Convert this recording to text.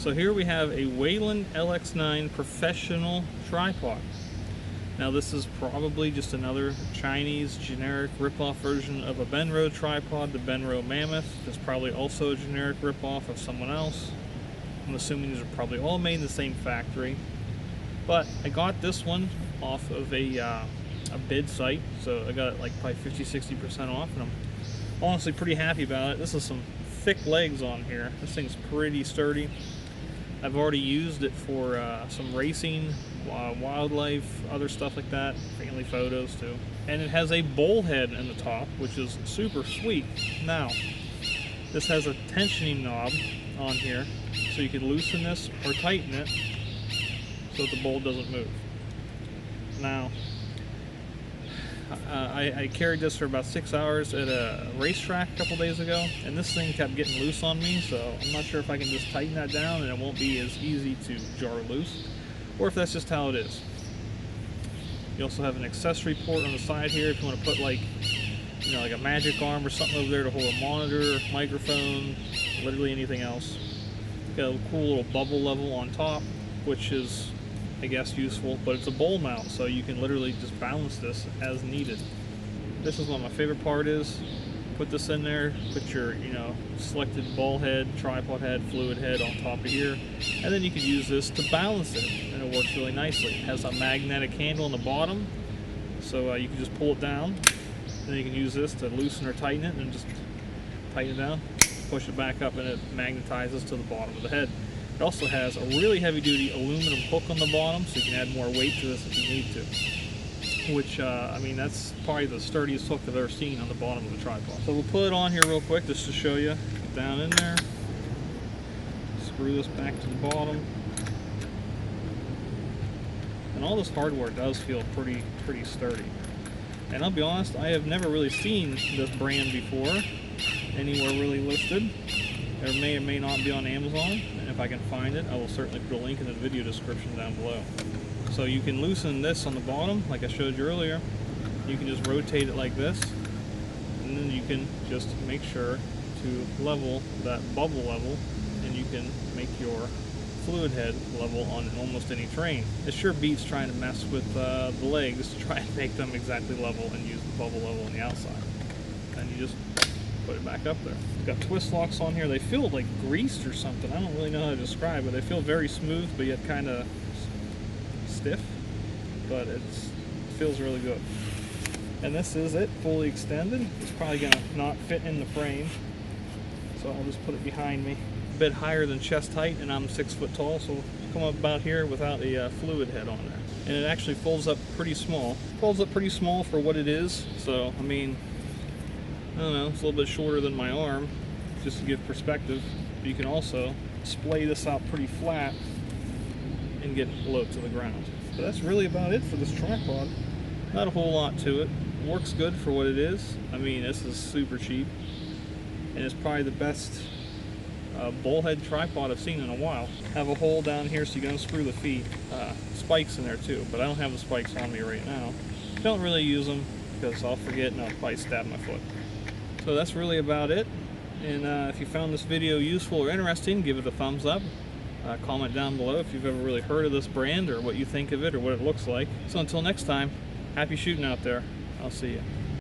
So here we have a Weyllan LX9 professional tripod. Now this is probably just another Chinese generic rip-off version of a Benro tripod, the Benro Mammoth. It's probably also a generic rip-off of someone else. I'm assuming these are probably all made in the same factory. But I got this one off of a bid site, so I got it like probably 50-60% off, and I'm honestly pretty happy about it. This is some thick legs on here. This thing's pretty sturdy. I've already used it for some racing, wildlife, other stuff like that, family photos too. And it has a bowl head in the top, which is super sweet. Now, this has a tensioning knob on here, so you can loosen this or tighten it so that the bowl doesn't move. Now, I carried this for about 6 hours at a racetrack a couple days ago, and this thing kept getting loose on me, so I'm not sure if I can just tighten that down and it won't be as easy to jar loose, or if that's just how it is. You also have an accessory port on the side here if you want to put like, you know, like a magic arm or something over there to hold a monitor, microphone, literally anything else. Got a cool little bubble level on top, which is, I guess, useful, but it's a bowl mount, so you can literally just balance this as needed. This is what my favorite part is. Put this in there, put your, you know, selected ball head, tripod head, fluid head on top of here, and then you can use this to balance it, and it works really nicely. It has a magnetic handle on the bottom, so you can just pull it down, and then you can use this to loosen or tighten it, and just tighten it down, push it back up, and it magnetizes to the bottom of the head. It also has a really heavy-duty aluminum hook on the bottom, so you can add more weight to this if you need to. Which, I mean, that's probably the sturdiest hook I've ever seen on the bottom of the tripod. So we'll put it on here real quick just to show you. Get down in there. Screw this back to the bottom. And all this hardware does feel pretty sturdy. And I'll be honest, I have never really seen this brand before anywhere really listed. It may or may not be on Amazon, and if I can find it, I will certainly put a link in the video description down below. So you can loosen this on the bottom, like I showed you earlier. You can just rotate it like this, and then you can just make sure to level that bubble level, and you can make your fluid head level on almost any terrain. It sure beats trying to mess with the legs to try and make them exactly level and use the bubble level on the outside. And you just put it back up there. It's got twist locks on here. They feel like greased or something. I don't really know how to describe it. They feel very smooth, but yet kind of stiff. But it feels really good. And this is it, fully extended. It's probably going to not fit in the frame, so I'll just put it behind me. A bit higher than chest height, and I'm 6 foot tall, so it'll come up about here without a fluid head on there. And it actually folds up pretty small. Folds up pretty small for what it is, so I mean, I don't know, it's a little bit shorter than my arm, just to give perspective. But you can also splay this out pretty flat and get low to the ground. So that's really about it for this tripod. Not a whole lot to it. Works good for what it is. I mean, this is super cheap, and it's probably the best bullhead tripod I've seen in a while. Have a hole down here so you can unscrew the feet. Spikes in there too, but I don't have the spikes on me right now. Don't really use them because I'll forget and I'll probably stab my foot. So that's really about it. And if you found this video useful or interesting, give it a thumbs up. Comment down below if you've ever really heard of this brand or what you think of it or what it looks like. So until next time, happy shooting out there. I'll see you.